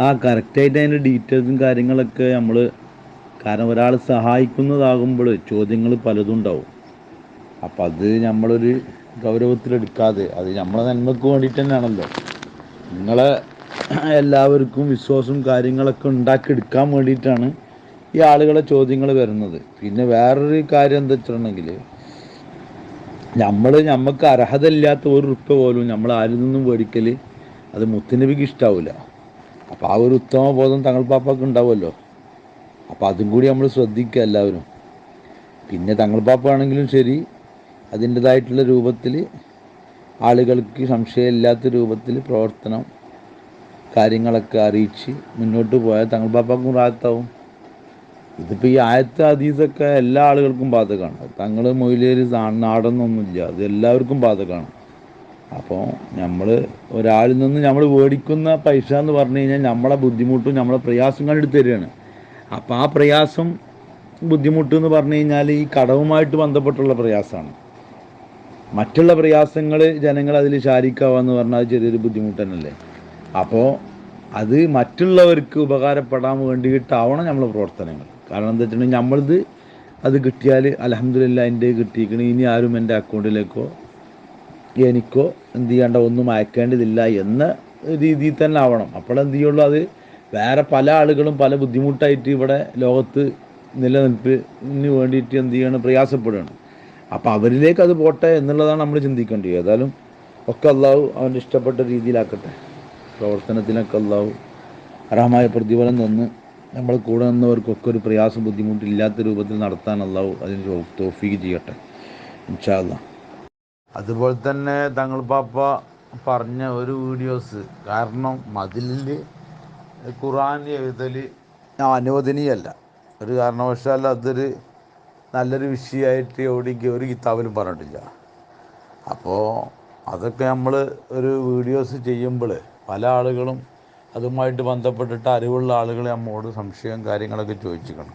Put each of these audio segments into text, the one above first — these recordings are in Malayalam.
ആ കറക്റ്റായിട്ട് അതിൻ്റെ ഡീറ്റെയിൽസും കാര്യങ്ങളൊക്കെ നമ്മൾ, കാരണം ഒരാൾ സഹായിക്കുന്നതാകുമ്പോൾ ചോദ്യങ്ങൾ പലതും ഉണ്ടാവും. അപ്പം അത് നമ്മളൊരു ഗൗരവത്തിലെടുക്കാതെ, അത് നമ്മളെ നന്മക്ക് വേണ്ടിയിട്ട് തന്നെയാണല്ലോ, നിങ്ങളെ എല്ലാവർക്കും വിശ്വാസവും കാര്യങ്ങളൊക്കെ ഉണ്ടാക്കിയെടുക്കാൻ വേണ്ടിയിട്ടാണ് ഈ ആളുകളെ ചോദ്യങ്ങൾ വരുന്നത്. പിന്നെ വേറൊരു കാര്യം എന്താ വെച്ചിട്ടുണ്ടെങ്കിൽ, നമുക്ക് അർഹതയില്ലാത്ത ഒരു റുപ്യ പോലും നമ്മൾ ആരിൽ നിന്നും മേടിക്കൽ അത് മുത്തുനബിക്ക് ഇഷ്ടാവില്ല. അപ്പോൾ ആ ഒരു ഉത്തമ ബോധം തങ്ങൾ പാപ്പാക്ക് ഉണ്ടാവുമല്ലോ. അപ്പോൾ അതും കൂടി നമ്മൾ ശ്രദ്ധിക്കുക എല്ലാവരും. പിന്നെ തങ്ങൾ പാപ്പാണെങ്കിലും ശരി, അതിൻ്റെതായിട്ടുള്ള രൂപത്തിൽ ആളുകൾക്ക് സംശയമില്ലാത്ത രൂപത്തിൽ പ്രവർത്തനം കാര്യങ്ങളൊക്കെ അറിയിച്ച് മുന്നോട്ട് പോയാൽ തങ്ങൾ പാപ്പാക്കും റാഹത്താവും. ഇതിപ്പോൾ ഈ ആയത്ത് ഹദീസൊക്കെ എല്ലാ ആളുകൾക്കും ബാധകമാണ്. തങ്ങൾ മൊയിലേര് നാടെന്നൊന്നുമില്ല, അത് എല്ലാവർക്കും ബാധകമാണ്. അപ്പോൾ നമ്മൾ ഒരാളിൽ നിന്ന് നമ്മൾ മേടിക്കുന്ന പൈസ എന്ന് പറഞ്ഞു കഴിഞ്ഞാൽ നമ്മളെ ബുദ്ധിമുട്ടും നമ്മളെ പ്രയാസം കണ്ടിട്ട് തരികയാണ്. അപ്പോൾ ആ പ്രയാസം ബുദ്ധിമുട്ട് എന്ന് പറഞ്ഞു കഴിഞ്ഞാൽ ഈ കടവുമായിട്ട് ബന്ധപ്പെട്ടുള്ള പ്രയാസമാണ്. മറ്റുള്ള പ്രയാസങ്ങൾ ജനങ്ങൾ അതിൽ ശാരീക്കാവാന്ന് പറഞ്ഞാൽ അത് ചെറിയൊരു ബുദ്ധിമുട്ട് തന്നെയല്ലേ. അപ്പോൾ അത് മറ്റുള്ളവർക്ക് ഉപകാരപ്പെടാൻ വേണ്ടിയിട്ടാവണം നമ്മളെ പ്രവർത്തനങ്ങൾ. കാരണം എന്താ വെച്ചിട്ടുണ്ടെങ്കിൽ നമ്മളത് അത് കിട്ടിയാൽ അൽഹംദുലില്ലാഹ് എൻ്റെ കിട്ടിയിരിക്കണ, ഇനി ആരും എൻ്റെ അക്കൗണ്ടിലേക്കോ എനിക്കോ എന്ത് ചെയ്യേണ്ട, ഒന്നും അയക്കേണ്ടതില്ല എന്ന രീതിയിൽ തന്നെ ആവണം. അപ്പോഴെന്ത് ചെയ്യുള്ളൂ, അത് വേറെ പല ആളുകളും പല ബുദ്ധിമുട്ടായിട്ട് ഇവിടെ ലോകത്ത് നിലനിൽപ്പിന് വേണ്ടിയിട്ട് എന്ത് ചെയ്യണം, പ്രയാസപ്പെടുകയാണ്. അപ്പോൾ അവരിലേക്ക് അത് പോട്ടെ എന്നുള്ളതാണ് നമ്മൾ ചിന്തിക്കേണ്ടത്. ഏതായാലും ഒക്കെ അള്ളാഹു അവൻ്റെ ഇഷ്ടപ്പെട്ട രീതിയിലാക്കട്ടെ. പ്രവർത്തനത്തിനൊക്കെ അള്ളാഹു അർഹമായ പ്രതിഫലം തന്ന് നമ്മൾ കൂടെ നിന്നവർക്കൊക്കെ ഒരു പ്രയാസം ബുദ്ധിമുട്ടില്ലാത്ത രൂപത്തിൽ നടത്താൻ അള്ളാഹു അതിന് തൗഫീഖ് ചെയ്യട്ടെ ഇൻഷാ അല്ലാഹ്. അതുപോലെ തന്നെ തങ്ങൾ പാപ്പ പറഞ്ഞ ഒരു വീഡിയോസ്, കാരണം മതിലിൽ ഖുർആൻ എഴുതൽ അനുവദനീയമല്ല, ഒരു കാരണവശാലും അതൊരു നല്ലൊരു വിഷയമായിട്ട് എവിടെയും ഒരു കിതാബിലും പറഞ്ഞിട്ടില്ല. അപ്പോൾ അതൊക്കെ നമ്മൾ ഒരു വീഡിയോസ് ചെയ്യുമ്പോൾ പല ആളുകളും അതുമായിട്ട് ബന്ധപ്പെട്ടിട്ട് അറിവുള്ള ആളുകൾ നമ്മോട് സംശയം കാര്യങ്ങളൊക്കെ ചോദിച്ചിരിക്കണം.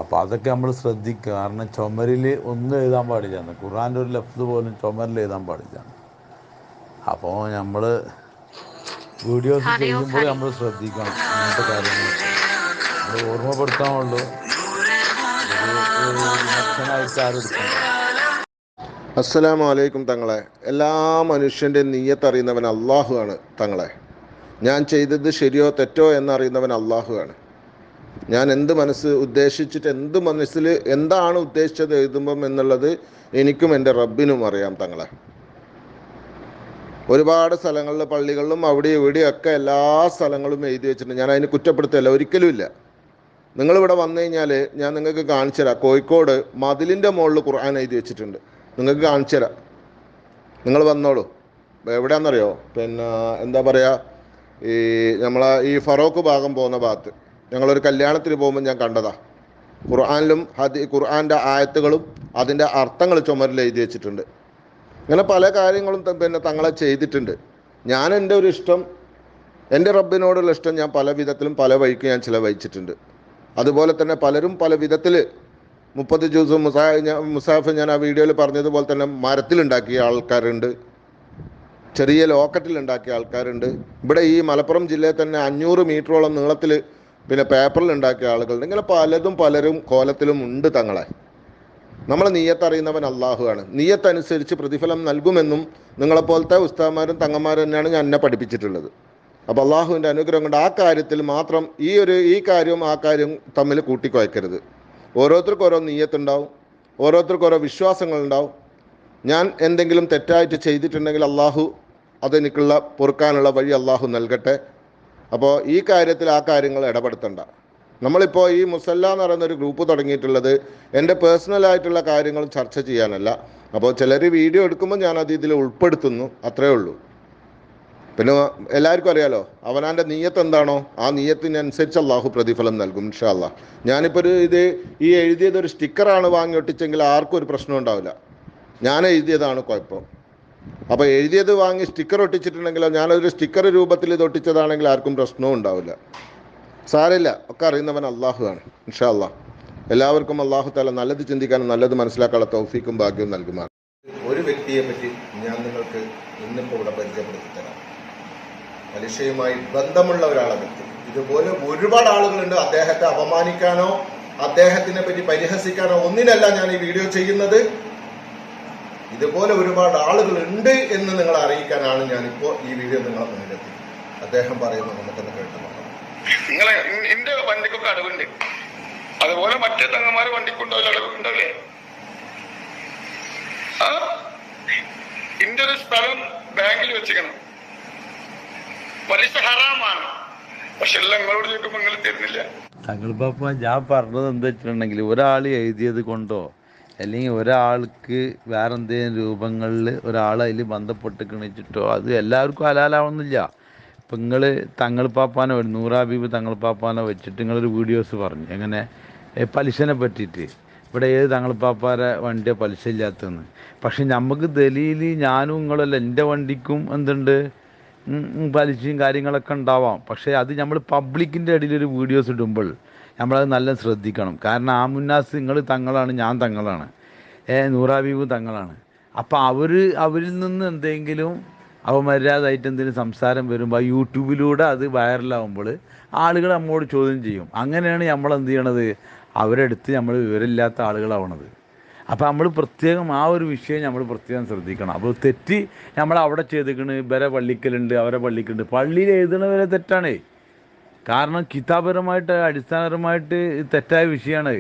അപ്പോൾ അതൊക്കെ നമ്മൾ ശ്രദ്ധിക്കുക. കാരണം ചുമരിൽ ഒന്നും എഴുതാൻ പാടില്ല, ഖുർആൻ്റെ ഒരു ലഫ്ദ് പോലും ചുമരിൽ എഴുതാൻ പാടില്ല. അപ്പോൾ നമ്മൾ വീഡിയോസ് ചെയ്യുമ്പോൾ നമ്മൾ ശ്രദ്ധിക്കണം അങ്ങനത്തെ കാര്യങ്ങളൊക്കെ. നമ്മൾ ഓർമ്മപ്പെടുത്താനുള്ളൂ, ഒരു വിമർശനമായിട്ട് ആരും എടുക്കണ്ട. അസ്സലാമു അലൈക്കും തങ്ങളെ. എല്ലാ മനുഷ്യൻ്റെ നീയത്ത് അറിയുന്നവൻ അള്ളാഹു ആണ് തങ്ങളെ. ഞാൻ ചെയ്തത് ശരിയോ തെറ്റോ എന്നറിയുന്നവൻ അള്ളാഹു ആണ്. ഞാൻ എന്ത് ഉദ്ദേശിച്ചിട്ട് മനസ്സിൽ എന്താണ് ഉദ്ദേശിച്ചത് എഴുതുമ്പം എന്നുള്ളത് എനിക്കും എൻ്റെ റബ്ബിനും അറിയാം തങ്ങളെ. ഒരുപാട് സ്ഥലങ്ങളിൽ പള്ളികളിലും അവിടെ ഇവിടെയൊക്കെ എല്ലാ സ്ഥലങ്ങളും എഴുതി വെച്ചിട്ടുണ്ട്. ഞാൻ അതിന് കുറ്റപ്പെടുത്തല്ല, ഒരിക്കലും ഇല്ല. നിങ്ങളിവിടെ വന്നു കഴിഞ്ഞാൽ ഞാൻ നിങ്ങൾക്ക് കാണിച്ചു തരാം. കോഴിക്കോട് മതിലിൻ്റെ മുകളിൽ ഖുർആൻ എഴുതി വെച്ചിട്ടുണ്ട്, നിങ്ങൾക്ക് കാണിച്ചു തരാം. നിങ്ങൾ വന്നോളൂ. എവിടെയാണെന്നറിയോ, പിന്നെ എന്താ പറയുക, ഈ നമ്മളെ ഈ ഫറോക്ക് ഭാഗം പോകുന്ന ഭാഗത്ത് ഞങ്ങളൊരു കല്യാണത്തിന് പോകുമ്പോൾ ഞാൻ കണ്ടതാ. ഖുർആനിലും ഖുർആൻ്റെ ആയത്തുകളും അതിൻ്റെ അർത്ഥങ്ങൾ ചുമരിൽ എഴുതി വെച്ചിട്ടുണ്ട്. ഇങ്ങനെ പല കാര്യങ്ങളും പിന്നെ തങ്ങളെ ചെയ്തിട്ടുണ്ട്. ഞാൻ എൻ്റെ ഒരു ഇഷ്ടം, എൻ്റെ റബ്ബിനോടുള്ള ഇഷ്ടം ഞാൻ പല വിധത്തിലും പല വഴിക്ക് ഞാൻ ചിലവഴിച്ചിട്ടുണ്ട്. അതുപോലെ തന്നെ പലരും പല വിധത്തിൽ 30 ജ്യൂസും മുസാഫ് ഞാൻ ആ വീഡിയോയിൽ പറഞ്ഞതുപോലെ തന്നെ മരത്തിലുണ്ടാക്കിയ ആൾക്കാരുണ്ട്, ചെറിയ ലോക്കറ്റിലുണ്ടാക്കിയ ആൾക്കാരുണ്ട്. ഇവിടെ ഈ മലപ്പുറം ജില്ലയിൽ തന്നെ 500 മീറ്ററോളം നീളത്തിൽ പിന്നെ പേപ്പറിലുണ്ടാക്കിയ ആളുകളുണ്ട്. ഇങ്ങനെ പലരും കോലത്തിലും ഉണ്ട് തങ്ങളെ. നമ്മളെ നീയത്ത് അറിയുന്നവൻ അള്ളാഹു ആണ്. നീയത്ത് അനുസരിച്ച് പ്രതിഫലം നൽകുമെന്നും നിങ്ങളെപ്പോലത്തെ ഉസ്താദന്മാരും തങ്ങന്മാരും തന്നെയാണ് ഞാൻ എന്നെ പഠിപ്പിച്ചിട്ടുള്ളത്. അപ്പോൾ അള്ളാഹുവിൻ്റെ അനുഗ്രഹം കൊണ്ട് ആ കാര്യത്തിൽ മാത്രം ഈ കാര്യവും ആ കാര്യം തമ്മിൽ കൂട്ടിക്കുഴക്കരുത്. ഓരോരുത്തർക്കും ഓരോ നീയത്തുണ്ടാവും, ഓരോരുത്തർക്കും ഓരോ വിശ്വാസങ്ങളുണ്ടാവും. ഞാൻ എന്തെങ്കിലും തെറ്റായിട്ട് ചെയ്തിട്ടുണ്ടെങ്കിൽ അള്ളാഹു അതെനിക്കുള്ള പൊറുക്കാനുള്ള വഴി അള്ളാഹു നൽകട്ടെ. അപ്പോൾ ഈ കാര്യത്തിൽ ആ കാര്യങ്ങൾ ഇടപെടുത്തണ്ട. നമ്മളിപ്പോൾ ഈ മുസല്ല എന്ന് പറയുന്നൊരു ഗ്രൂപ്പ് തുടങ്ങിയിട്ടുള്ളത് എൻ്റെ പേഴ്സണലായിട്ടുള്ള കാര്യങ്ങൾ ചർച്ച ചെയ്യാനല്ല. അപ്പോൾ ചിലർ വീഡിയോ എടുക്കുമ്പോൾ ഞാനത് ഇതിൽ ഉൾപ്പെടുത്തുന്നു, അത്രയേ ഉള്ളൂ. പിന്നെ എല്ലാവർക്കും അറിയാലോ, അവനാൻ്റെ നീയത്ത് എന്താണോ ആ നീയത്തിനനുസരിച്ച് അള്ളാഹു പ്രതിഫലം നൽകും ഇൻഷാ അല്ലാഹ്. ഞാനിപ്പോൾ ഈ എഴുതിയത് ഒരു സ്റ്റിക്കറാണ് വാങ്ങി ഒട്ടിച്ചെങ്കിൽ ആർക്കും ഒരു പ്രശ്നം ഉണ്ടാവില്ല. ഞാൻ എഴുതിയതാണ് കുഴപ്പം. അപ്പോൾ എഴുതിയത് വാങ്ങി സ്റ്റിക്കർ ഒട്ടിച്ചിട്ടുണ്ടെങ്കിലോ, ഞാനൊരു സ്റ്റിക്കർ രൂപത്തിൽ ഇത് ഒട്ടിച്ചതാണെങ്കിൽ ആർക്കും പ്രശ്നവും ഉണ്ടാവില്ല. സാരമില്ല, ഒക്കെ അറിയുന്നവൻ അള്ളാഹു ആണ് ഇൻഷാ അല്ലാഹ്. എല്ലാവർക്കും അള്ളാഹു തആല നല്ലത് ചിന്തിക്കാനും നല്ലത് മനസ്സിലാക്കാനുള്ള തൗഫീക്കും ഭാഗ്യവും നൽകുമാർ. ഒരു വ്യക്തിയെ പറ്റി ഞാൻ നിങ്ങൾക്ക് ഇന്നിപ്പോൾ ഇവിടെ പരിചയപ്പെടുത്തി തരാം. പലിശയുമായി ബന്ധമുള്ള ഒരാളെടുത്ത്. ഇതുപോലെ ഒരുപാട് ആളുകളുണ്ട്. അദ്ദേഹത്തെ അപമാനിക്കാനോ അദ്ദേഹത്തിനെ പറ്റി പരിഹസിക്കാനോ ഒന്നിനല്ല ഞാൻ ഈ വീഡിയോ ചെയ്യുന്നത്. ഇതുപോലെ ഒരുപാട് ആളുകളുണ്ട് എന്ന് നിങ്ങളെ അറിയിക്കാനാണ് ഞാനിപ്പോൾ ഈ വീഡിയോ നിങ്ങളെ മുന്നിലെത്തി. അദ്ദേഹം പറയുന്നത് നമുക്കൊന്ന് കേട്ടു നോക്കാം. നിങ്ങളെ എന്റെ വണ്ടിക്കൊക്കെ അടവുണ്ട്, അതുപോലെ മറ്റേ തങ്ങന്മാരെ വണ്ടിക്കുണ്ടോ അടവുണ്ടല്ലേ? ആ എന്റെ ഒരു സ്ഥലം ബാങ്കിൽ വെച്ചിക്കണം, പലിശ ഹറാമാണ്. പക്ഷെ എല്ലാം നിങ്ങളോട് ചോദിക്കുമ്പോൾ നിങ്ങൾ തരുന്നില്ല. തങ്ങളിപ്പ ഞാൻ പറഞ്ഞത് എന്താ വെച്ചിട്ടുണ്ടെങ്കിൽ, ഒരാൾ എഴുതിയത് കൊണ്ടോ അല്ലെങ്കിൽ ഒരാൾക്ക് വേറെ എന്തെങ്കിലും രൂപങ്ങളിൽ ഒരാൾ അതിൽ ബന്ധപ്പെട്ട് കിണിച്ചിട്ടോ അത് എല്ലാവർക്കും ഹലാലാവുന്നില്ല. ഇപ്പം നിങ്ങൾ തങ്ങളിപ്പാപ്പാനോ നൂറാബീബ് തങ്ങളിപ്പാപ്പാനോ വെച്ചിട്ട് നിങ്ങളൊരു വീഡിയോസ് പറഞ്ഞു എങ്ങനെ പലിശനെ പറ്റിയിട്ട്, ഇവിടെ ഏത് തങ്ങളിപ്പാപ്പാരെ വണ്ടിയോ പലിശ ഇല്ലാത്തതെന്ന്. പക്ഷെ നമുക്ക് ദലീൽ ഞാനും നിങ്ങളല്ല, എൻ്റെ വണ്ടിക്കും എന്തുണ്ട് പലിശയും കാര്യങ്ങളൊക്കെ ഉണ്ടാവാം. പക്ഷേ അത് നമ്മൾ പബ്ലിക്കിൻ്റെ ഇടയിലൊരു വീഡിയോസ് ഇടുമ്പോൾ നമ്മളത് നല്ല ശ്രദ്ധിക്കണം. കാരണം ആ മുന്നാസ് നിങ്ങൾ തങ്ങളാണ്, ഞാൻ തങ്ങളാണ്, നൂറാബീബ് തങ്ങളാണ്. അപ്പോൾ അവരിൽ നിന്ന് എന്തെങ്കിലും അവമര്യാദയായിട്ട് എന്തെങ്കിലും സംസാരം വരുമ്പോൾ യൂട്യൂബിലൂടെ അത് വൈറലാകുമ്പോൾ ആളുകൾ നമ്മോട് ചോദ്യം ചെയ്യും. അങ്ങനെയാണ് നമ്മൾ എന്ത് ചെയ്യണത്, അവരെടുത്ത് നമ്മൾ വിവരമില്ലാത്ത ആളുകളാവണത്. അപ്പോൾ നമ്മൾ പ്രത്യേകം ആ ഒരു വിഷയം നമ്മൾ പ്രത്യേകം ശ്രദ്ധിക്കണം. അപ്പോൾ തെറ്റ് നമ്മൾ അവിടെ ചെയ്തിക്കണ്, ഇവരെ പള്ളിക്കലുണ്ട് അവരെ പള്ളിക്കുണ്ട്, പള്ളിയിൽ എഴുതണവരെ തെറ്റാണേ. കാരണം കിതാപരമായിട്ട് അടിസ്ഥാനപരമായിട്ട് തെറ്റായ വിഷയമാണ്.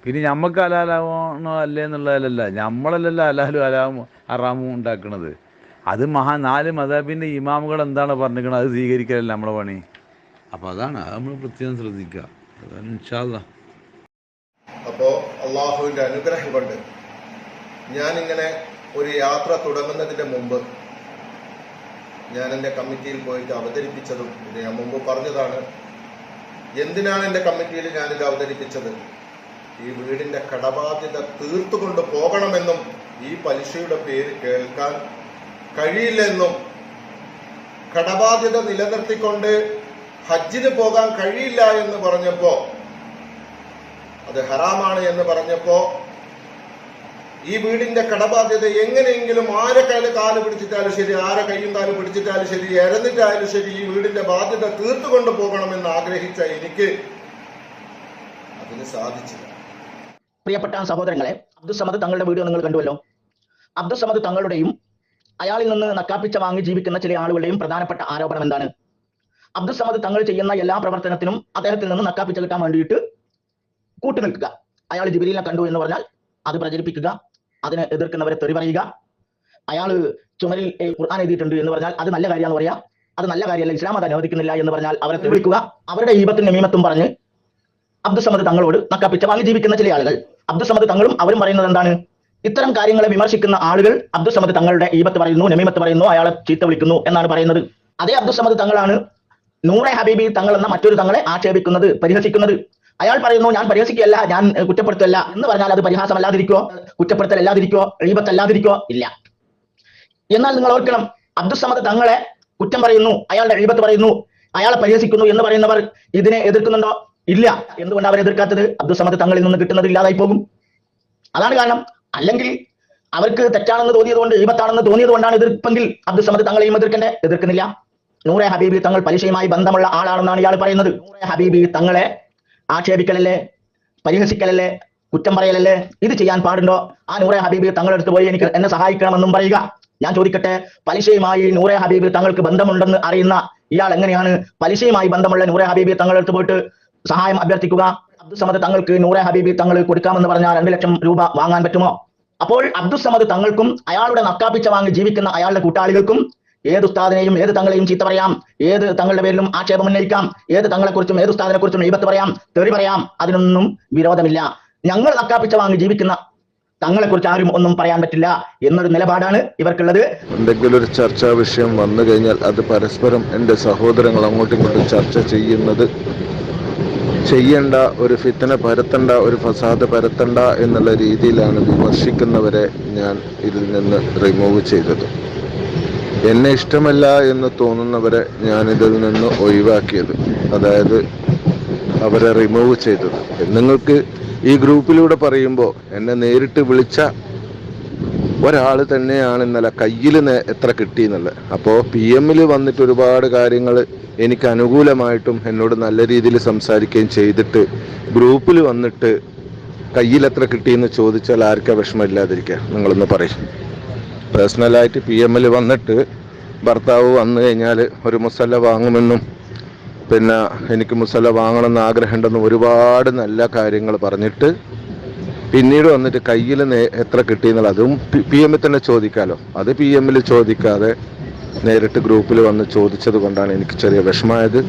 പിന്നെ നമുക്ക് ഹലാലാവണോ അല്ലേ എന്നുള്ളതല്ല, നമ്മളല്ലല്ലോ ഹലാലും ഹറാമും ഉണ്ടാക്കുന്നത്. അത് 4 മദ്ഹബിൻ്റെ ഇമാമുകൾ എന്താണ് പറഞ്ഞിരിക്കുന്നത് അത് സ്വീകരിക്കലല്ല നമ്മളെ പണി. അപ്പോൾ അതാണ് അത് നമ്മൾ പ്രത്യേകം ശ്രദ്ധിക്കുക. അതാണ് ഇൻഷാ അല്ലാഹ്. അപ്പോൾ അള്ളാഹുവിൻ്റെ അനുഗ്രഹം കൊണ്ട് ഞാനിങ്ങനെ ഒരു യാത്ര തുടങ്ങുന്നതിൻ്റെ മുമ്പ് ഞാൻ എൻ്റെ കമ്മിറ്റിയിൽ പോയിട്ട് അവതരിപ്പിച്ചതും ഇത് ഞാൻ മുമ്പ് പറഞ്ഞതാണ്. എന്തിനാണ് എൻ്റെ കമ്മിറ്റിയിൽ ഞാനിത് അവതരിപ്പിച്ചത്? ഈ വീടിൻ്റെ കടബാധ്യത തീർത്തുകൊണ്ട് പോകണമെന്നും ഈ പലിശയുടെ പേര് കേൾക്കാൻ കഴിയില്ലെന്നും കടബാധ്യത നിലനിർത്തിക്കൊണ്ട് ഹജ്ജിന് പോകാൻ കഴിയില്ല എന്ന് പറഞ്ഞപ്പോൾ, അത് ഹറാമാണ് എന്ന് പറഞ്ഞപ്പോൾ, ഈ വീടിന്റെ കടബാധ്യത എങ്ങനെയെങ്കിലും ആരെ കാല് പിടിച്ചിട്ടാലും ശരി, ആരെ കൈയും കാല് പിടിച്ചിട്ടാലും ശരി, എരന്നിട്ടായാലും ശരി, ഈ വീടിന്റെ ബാധ്യത തീർത്തുകൊണ്ട് പോകണമെന്ന് ആഗ്രഹിച്ച എനിക്ക് അതിന് സാധിച്ചില്ല. പ്രിയപ്പെട്ട സഹോദരങ്ങളെ, അബ്ദുസ്സമദ് തങ്ങളുടെ വീഡിയോ നിങ്ങൾ കണ്ടുവല്ലോ. അബ്ദുസ്സമദ് തങ്ങളുടെയും അയാളിൽ നിന്ന് നക്കാപ്പിച്ച വാങ്ങി ജീവിക്കുന്ന ചില ആളുകളുടെയും പ്രധാനപ്പെട്ട ആരോപണം എന്താണ്? അബ്ദുസ്സമദ് തങ്ങൾ ചെയ്യുന്ന എല്ലാ പ്രവർത്തനത്തിനും അദ്ദേഹത്തിൽ നിന്ന് നക്കാപ്പിച്ച കിട്ടാൻ വേണ്ടിയിട്ട് കൂട്ടുനിൽക്കുക. അയാൾ ജിബ്രീലിനെ കണ്ടു എന്ന് പറഞ്ഞാൽ അത് പ്രചരിപ്പിക്കുക, അതിനെ എതിർക്കുന്നവരെ തെറി പറയുക. അയാൾ ചുമരിൽ ഖുർആൻ എഴുതിയിട്ടുണ്ട് എന്ന് പറഞ്ഞാൽ അത് നല്ല കാര്യമാണെന്ന് പറയാം, അത് നല്ല കാര്യമല്ല, ഇസ്ലാം അത് അനുവദിക്കുന്നില്ല എന്ന് പറഞ്ഞാൽ അവരെ തെളിയിക്കുക. അവരുടെ ഈബത്തും നമീമത്തും പറഞ്ഞ് അബ്ദുസ്സമദ് തങ്ങളോട് നക്കാപ്പിച്ച വാങ്ങി ജീവിക്കുന്ന ചില ആളുകൾ. അബ്ദുസ്സമദ് തങ്ങളും അവരും പറയുന്നത് എന്താണ്? ഇത്തരം കാര്യങ്ങളെ വിമർശിക്കുന്ന ആളുകൾ അബ്ദുസ്സമദ് തങ്ങളുടെ ഈബത്ത് പറയുന്നു, നമീമത്ത് പറയുന്നു, അയാളെ ചീത്ത വിളിക്കുന്നു എന്നാണ് പറയുന്നത്. അതേ അബ്ദുസ്സമദ് തങ്ങളാണ് നൂറെ ഹബീബി തങ്ങൾ എന്ന മറ്റൊരു തങ്ങളെ ആക്ഷേപിക്കുന്നത്, പരിഹസിക്കുന്നത്. അയാൾ പറയുന്നു ഞാൻ പരിഹസിക്കുകയല്ല, ഞാൻ കുറ്റപ്പെടുത്തല്ല എന്ന് പറഞ്ഞാൽ അത് പരിഹാസമല്ലാതിരിക്കോ, കുറ്റപ്പെടുത്തലല്ലാതിരിക്കോ, ഈബത്തല്ലാതിരിക്കോ? ഇല്ല. എന്നാൽ നിങ്ങൾ ഓർക്കണം, അബ്ദുസ്സമദ് തങ്ങളെ കുറ്റം പറയുന്നു, അയാളുടെ ഈബത്ത് പറയുന്നു, അയാളെ പരിഹസിക്കുന്നു എന്ന് പറയുന്നവർ ഇതിനെ എതിർക്കുന്നുണ്ടോ? ഇല്ല. എന്തുകൊണ്ട് അവർ എതിർക്കാത്തത്? അബ്ദുസ്സമദ് തങ്ങളിൽ നിന്ന് കിട്ടുന്നത് ഇല്ലാതായി പോകും, അതാണ് കാരണം. അല്ലെങ്കിൽ അവർക്ക് തെറ്റാണെന്ന് തോന്നിയത് കൊണ്ട്, ഈബത്താണെന്ന് തോന്നിയത് കൊണ്ടാണ് എതിർപ്പെങ്കിൽ അബ്ദുസ്സമദ് തങ്ങളെയും എതിർക്കുന്നില്ല. നൂറെ ഹബീബി തങ്ങൾ പലിശയുമായി ബന്ധമുള്ള ആളാണെന്നാണ് ഇയാൾ പറയുന്നത്. നൂറെ ഹബീബി തങ്ങളെ ആക്ഷേപിക്കലല്ലേ, പരിഹസിക്കലല്ലേ, കുറ്റം പറയലല്ലേ? ഇത് ചെയ്യാൻ പാടുണ്ടോ? ആ നൂറെ ഹബീബി തങ്ങളെടുത്ത് പോയി എനിക്ക് എന്നെ സഹായിക്കണമെന്നും പറയുക. ഞാൻ ചോദിക്കട്ടെ, പലിശയുമായി നൂറെ ഹബീബി തങ്ങൾക്ക് ബന്ധമുണ്ടെന്ന് അറിയുന്ന ഇയാൾ എങ്ങനെയാണ് പലിശയുമായി ബന്ധമുള്ള നൂറെ ഹബീബി തങ്ങളെടുത്ത് പോയിട്ട് സഹായം അഭ്യർത്ഥിക്കുക? അബ്ദുസ്സമദ് തങ്ങൾക്ക് നൂറെ ഹബീബി തങ്ങൾ കൊടുക്കാമെന്ന് പറഞ്ഞാൽ 2 ലക്ഷം രൂപ വാങ്ങാൻ പറ്റുമോ? അപ്പോൾ അബ്ദുസ്സമദ് തങ്ങൾക്കും അയാളുടെ നക്കാപ്പിച്ച വാങ്ങി ജീവിക്കുന്ന അയാളുടെ കൂട്ടാളികൾക്കും ഏത് ഉസ്താദിനെയും ഏത് തങ്ങളെയും ചീത്ത പറയാം, ഏത് തങ്ങളുടെ പേരിലും ആക്ഷേപം ഉന്നയിക്കാം, ഏത് തങ്ങളെക്കുറിച്ചും ഏത് ഉസ്താദിനെ കുറിച്ചും ഈബത്ത് പറയാം, തെറി പറയാം, അതിനൊന്നും വിരോധമില്ല. ഞങ്ങൾ നക്കാപ്പിച്ച വാങ്ങി ജീവിക്കുന്ന തങ്ങളെക്കുറിച്ച് ആരും ഒന്നും പറയാൻ പറ്റില്ല എന്നൊരു നിലപാടാണ് ഇവർക്കുള്ളത്. എന്തെങ്കിലും ഒരു ചർച്ചാ വിഷയം വന്നു കഴിഞ്ഞാൽ അത് പരസ്പരം എൻ്റെ സഹോദരങ്ങൾ അങ്ങോട്ടും ഇങ്ങോട്ടും ചർച്ച ചെയ്യേണ്ട, ഒരു ഫിത്തന പരത്തണ്ട, ഒരു ഫസാദ് പരത്തണ്ട എന്നുള്ള രീതിയിലാണ് വിമർശിക്കുന്നവരെ ഞാൻ ഇതിൽ നിന്ന് റിമൂവ് ചെയ്തത്. എന്നെ ഇഷ്ടമല്ല എന്ന് തോന്നുന്നവരെ ഞാനിതിൽ നിന്ന് ഒഴിവാക്കിയത്, അതായത് അവരെ റിമൂവ് ചെയ്തത്. നിങ്ങൾക്ക് ഈ ഗ്രൂപ്പിലൂടെ പറയുമ്പോൾ എന്നെ നേരിട്ട് വിളിച്ച ഒരാൾ തന്നെയാണ് ഇന്നലെ കയ്യിൽ എത്ര കിട്ടി എന്നുള്ളത്. അപ്പോൾ PM വന്നിട്ട് ഒരുപാട് കാര്യങ്ങൾ എനിക്ക് അനുകൂലമായിട്ടും എന്നോട് നല്ല രീതിയിൽ സംസാരിക്കുകയും ചെയ്തിട്ട് ഗ്രൂപ്പിൽ വന്നിട്ട് കയ്യിൽ എത്ര കിട്ടിയെന്ന് ചോദിച്ചാൽ ആർക്കാ വിഷമമില്ലാതിരിക്കുക? നിങ്ങളൊന്ന് പറയും. പേഴ്സണലായിട്ട് PM വന്നിട്ട് ഭർത്താവ് വന്നു കഴിഞ്ഞാൽ ഒരു മുസല്ല വാങ്ങുമെന്നും പിന്നെ എനിക്ക് മുസല്ല വാങ്ങണമെന്ന് ആഗ്രഹമുണ്ടെന്നും ഒരുപാട് നല്ല കാര്യങ്ങൾ പറഞ്ഞിട്ട് പിന്നീട് വന്നിട്ട് കയ്യിൽ എത്ര കിട്ടിയെന്നുള്ളത് അതും PM തന്നെ ചോദിക്കാമല്ലോ. അത് PM ചോദിക്കാതെ നേരിട്ട് ഗ്രൂപ്പിൽ വന്ന് ചോദിച്ചത് കൊണ്ടാണ് എനിക്ക് ചെറിയ വിഷമമായത്.